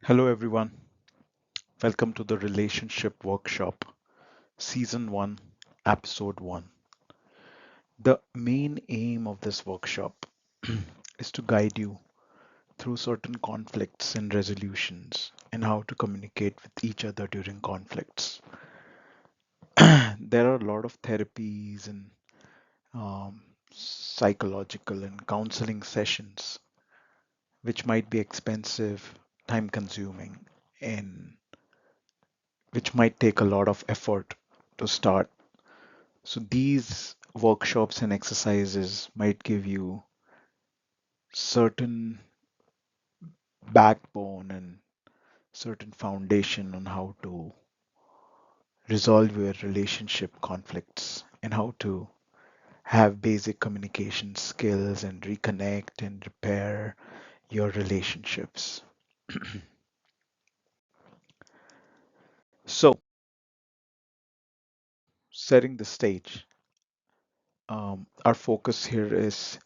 Hello, everyone. Welcome to the Relationship Workshop, Season 1, Episode 1. The main aim of this workshop is to guide you through certain conflicts and resolutions and how to communicate with each other during conflicts. There are a lot of therapies and psychological and counseling sessions which might be expensive, time consuming, and which might take a lot of effort to start. So these workshops and exercises might give you certain backbone and certain foundation on how to resolve your relationship conflicts and how to have basic communication skills and reconnect and repair your relationships. So, setting the stage, our focus here is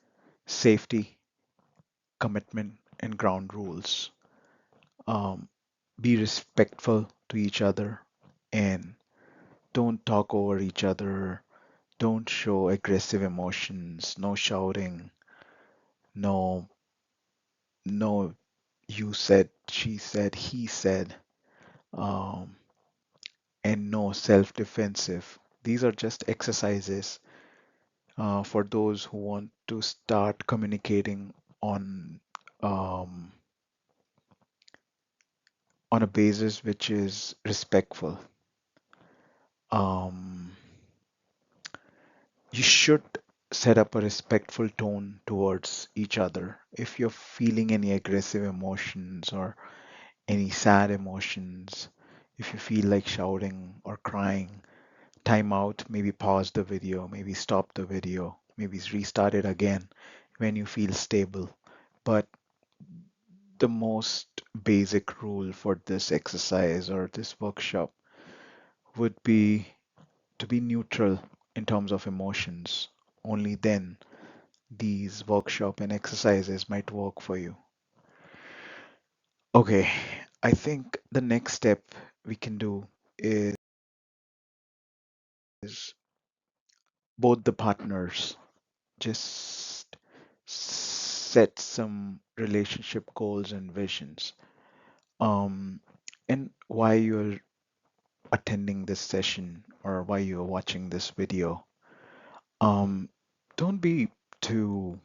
safety, commitment, and ground rules. Um, be respectful to each other and don't talk over each other. Don't show aggressive emotions. No shouting. No, no, you said, she said, he said, um, and no self-defensive. These are just exercises for those who want to start communicating on um, on a basis which is respectful. Um, you should set up a respectful tone towards each other. If you're feeling any aggressive emotions or any sad emotions, if you feel like shouting or crying, time out, maybe pause the video, maybe stop the video, maybe restart it again when you feel stable. But the most basic rule for this exercise or this workshop would be to be neutral in terms of emotions. Only then these workshop and exercises might work for you. Okay, I think the next step we can do is both the partners just set some relationship goals and visions. Um, and why you're attending this session or why you're watching this video. Um, don't be too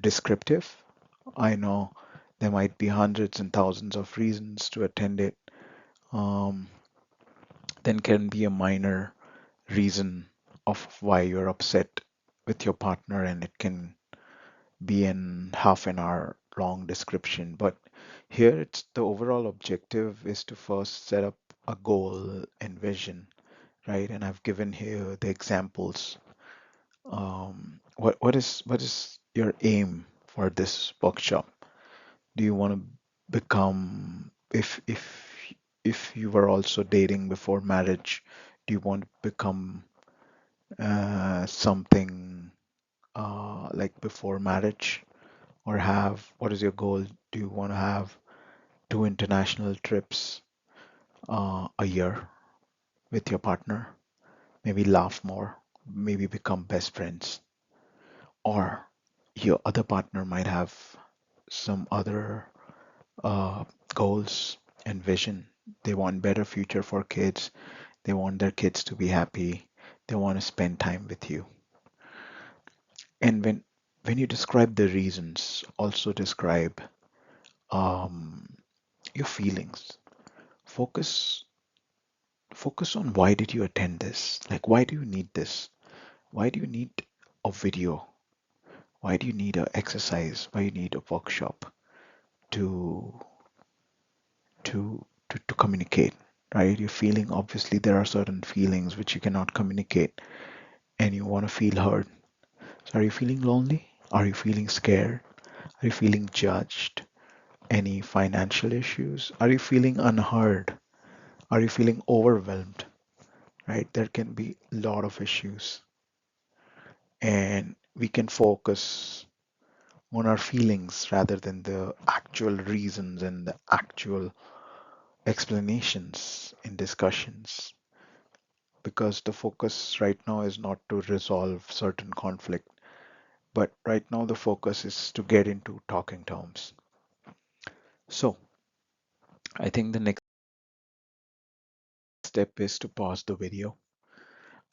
descriptive. I know there might be hundreds and thousands of reasons to attend it. Um, then can be a minor reason of why you're upset with your partner, and it can be in half an hour long description. But here, it's the overall objective is to first set up a goal and vision, right? And I've given here the examples. What is your aim for this workshop? Do you want to become if you were also dating before marriage, do you want to become something like before marriage, or have what is your goal? Do you want to have two international trips a year with your partner? Maybe laugh more, maybe become best friends, or your other partner might have some other uh, goals and vision. They want better future for kids. They want their kids to be happy. They want to spend time with you. And when you describe the reasons, also describe um, your feelings. Focus focus on why did you attend this? Like why do you need this? Why do you need a video? Why do you need an exercise? Why you need a workshop to to communicate? Right? You're feeling obviously there are certain feelings which you cannot communicate and you want to feel heard. So are you feeling lonely? Are you feeling scared? Are you feeling judged? Any financial issues? Are you feeling unheard? Are you feeling overwhelmed? Right? There can be a lot of issues, and we can focus on our feelings rather than the actual reasons and the actual explanations in discussions. Because the focus right now is not to resolve certain conflict, but right now the focus is to get into talking terms. So I think the next step is to pause the video.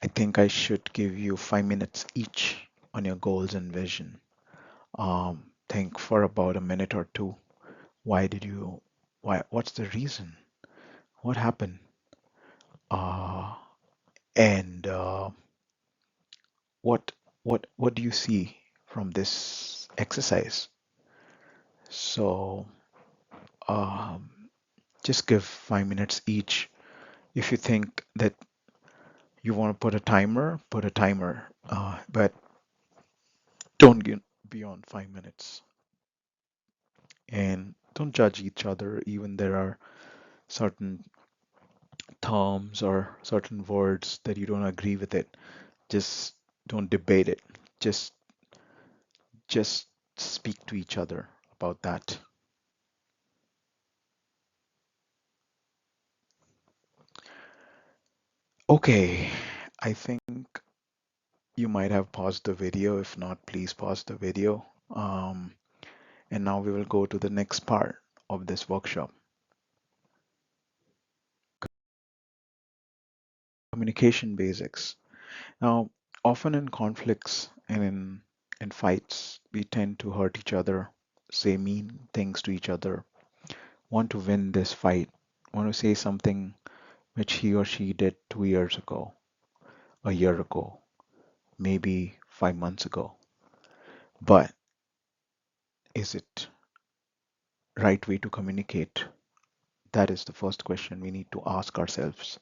I think I should give you 5 minutes each on your goals and vision. Think for about a minute or two. Why did you, what's the reason? What happened? Uh, and what, what do you see from this exercise? So, um, just give 5 minutes each. If you think that you want to put a timer, put a timer, but don't get beyond 5 minutes. And don't judge each other, even there are certain terms or certain words that you don't agree with it. Just don't debate it. Just just speak to each other about that. Okay, I think you might have paused the video. If not, please pause the video. And now we will go to the next part of this workshop. Communication basics. Now, often in conflicts and in fights, we tend to hurt each other, say mean things to each other, want to win this fight, want to say something which he or she did 2 years ago, a year ago, maybe 5 months ago. But is it right way to communicate? That is the first question we need to ask ourselves.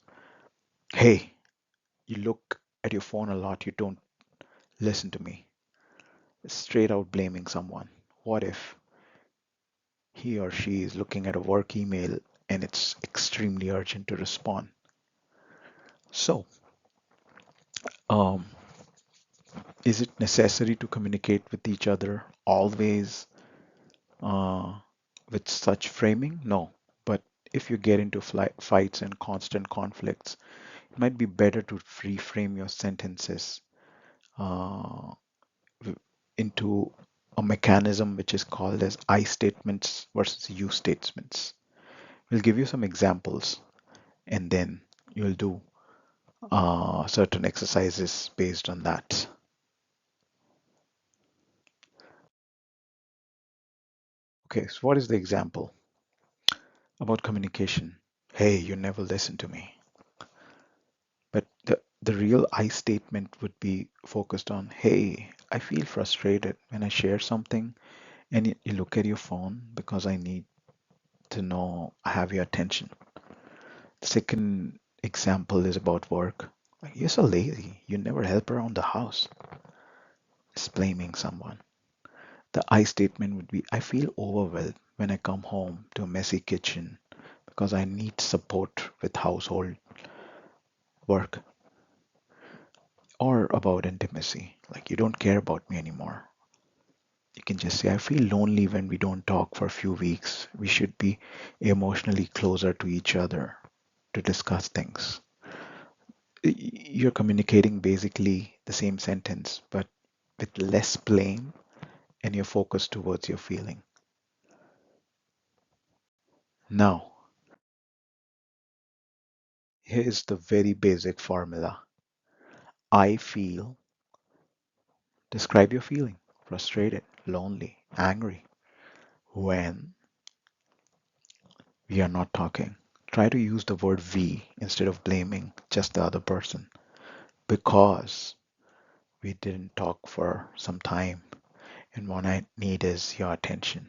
Hey, you look at your phone a lot, you don't listen to me. Straight out blaming someone. What if he or she is looking at a work email and it's extremely urgent to respond? So, um, is it necessary to communicate with each other always uh, with such framing? No. But if you get into fights and constant conflicts, it might be better to reframe your sentences uh, into a mechanism which is called as I statements versus you statements. We'll give you some examples and then you'll do certain exercises based on that. Okay, so what is the example about communication? Hey, you never listen to me. But the real I statement would be focused on, hey, I feel frustrated when I share something and you look at your phone because I need to know I have your attention. The second example is about work. Like, you're so lazy, you never help around the house. It's blaming someone. The I statement would be, I feel overwhelmed when I come home to a messy kitchen because I need support with household work. Or about intimacy, like you don't care about me anymore. You can just say, I feel lonely when we don't talk for a few weeks. We should be emotionally closer to each other to discuss things. You're communicating basically the same sentence, but with less blame and your focus towards your feeling. Now, here's the very basic formula. I feel, describe your feeling, frustrated, lonely, angry, when we are not talking. Try to use the word we instead of blaming just the other person because we didn't talk for some time and what I need is your attention.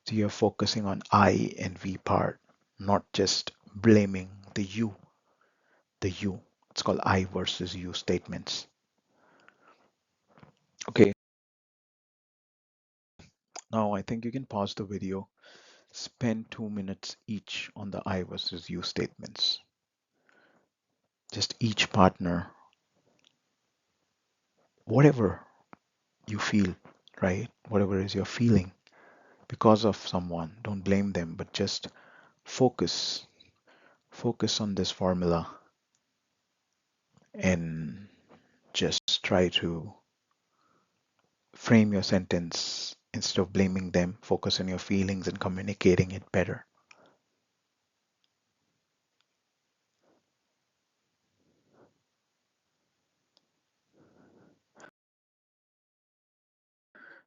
So you're focusing on I and we part, not just blaming the you, the you. It's called I versus you statements. Okay, now I think you can pause the video. Spend 2 minutes each on the I versus you statements. Just each partner, whatever you feel. right? Whatever is you're feeling because of someone, don't blame them, but just focus. Focus on this formula and just try to frame your sentence instead of blaming them. Focus on your feelings and communicating it better.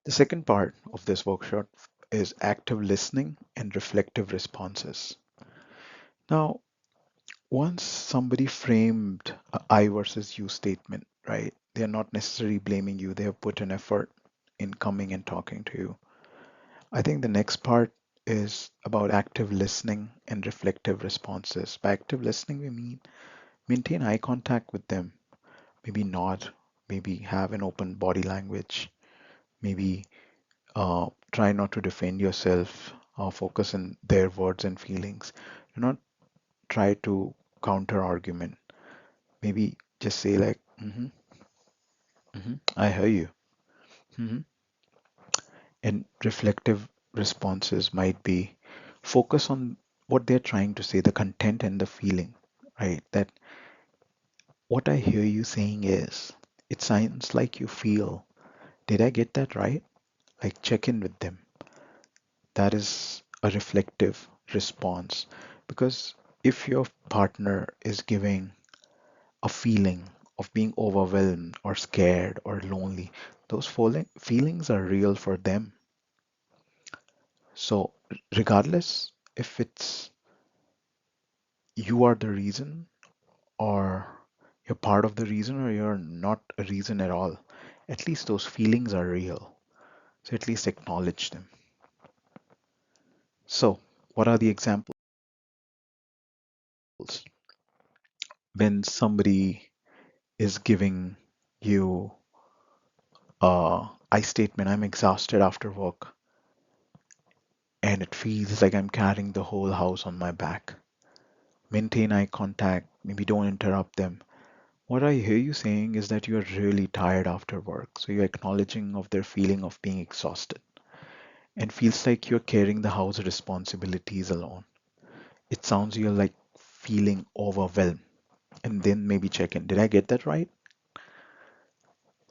The second part of this workshop is active listening and reflective responses. Now, once somebody framed a I versus you statement, right? They're not necessarily blaming you, they have put an effort in coming and talking to you. I think the next part is about active listening and reflective responses. By active listening, we mean maintain eye contact with them, maybe nod, maybe have an open body language, maybe try not to defend yourself, focus on their words and feelings. Do not try to counter argument. Maybe just say like, I hear you. hmm And reflective responses might be focus on what they're trying to say, the content and the feeling, right? That what I hear you saying is, it sounds like you feel. Did I get that right? Like check in with them. That is a reflective response. Because if your partner is giving a feeling of being overwhelmed or scared or lonely, those feelings are real for them. So, regardless if it's you are the reason or you're part of the reason or you're not a reason at all, at least those feelings are real. So, at least acknowledge them. So, what are the examples? When somebody is giving you I statement, I'm exhausted after work, and it feels like I'm carrying the whole house on my back. Maintain eye contact, maybe don't interrupt them. What I hear you saying is that you're really tired after work, so you're acknowledging of their feeling of being exhausted and feels like you're carrying the house responsibilities alone. It sounds you're like feeling overwhelmed, and then maybe check in. Did I get that right?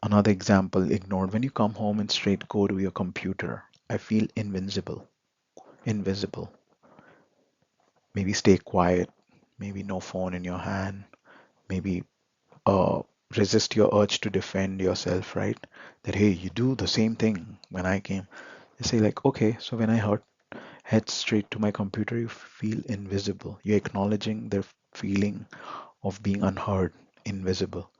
Another example ignored. When you come home and straight go to your computer, I feel invincible. Invisible. Maybe stay quiet. Maybe no phone in your hand. Maybe uh, resist your urge to defend yourself, right? That, hey, you do the same thing when I came. They say, like, okay, so when I head straight to my computer, you feel invisible. You're acknowledging their feeling of being unheard, invisible.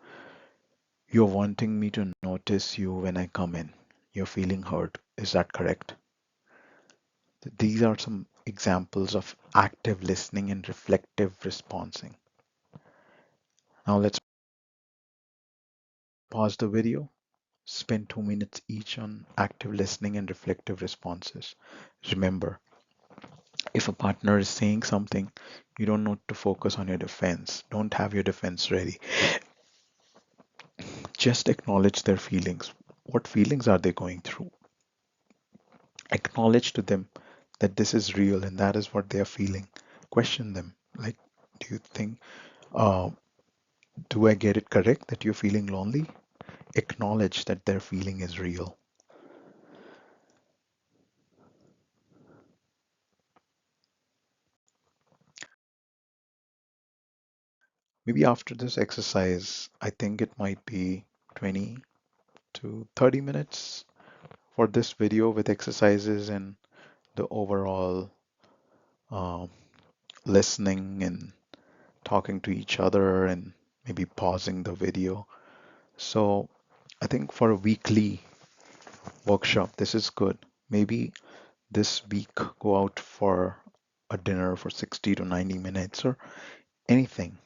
You're wanting me to notice you when I come in. You're feeling hurt. Is that correct? These are some examples of active listening and reflective responding. Now let's pause the video, spend 2 minutes each on active listening and reflective responses. Remember, if a partner is saying something, you don't need to focus on your defense. Don't have your defense ready. Just acknowledge their feelings. What feelings are they going through? Acknowledge to them that this is real and that is what they are feeling. Question them. Like, do you think, uh, do I get it correct that you're feeling lonely? Acknowledge that their feeling is real. Maybe after this exercise, I think it might be 20 to 30 minutes for this video with exercises and the overall um, listening and talking to each other and maybe pausing the video. So I think for a weekly workshop, this is good. Maybe this week go out for a dinner for 60 to 90 minutes or anything.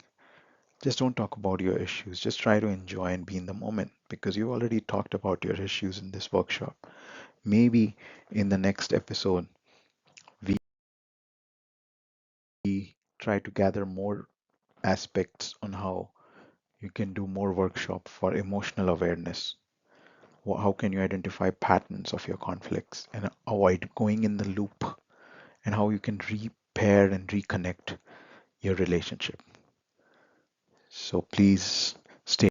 Just don't talk about your issues. Just try to enjoy and be in the moment because you already talked about your issues in this workshop. Maybe in the next episode, we try to gather more aspects on how you can do more workshop for emotional awareness. how can you identify patterns of your conflicts and avoid going in the loop, and how you can repair and reconnect your relationship. So please stay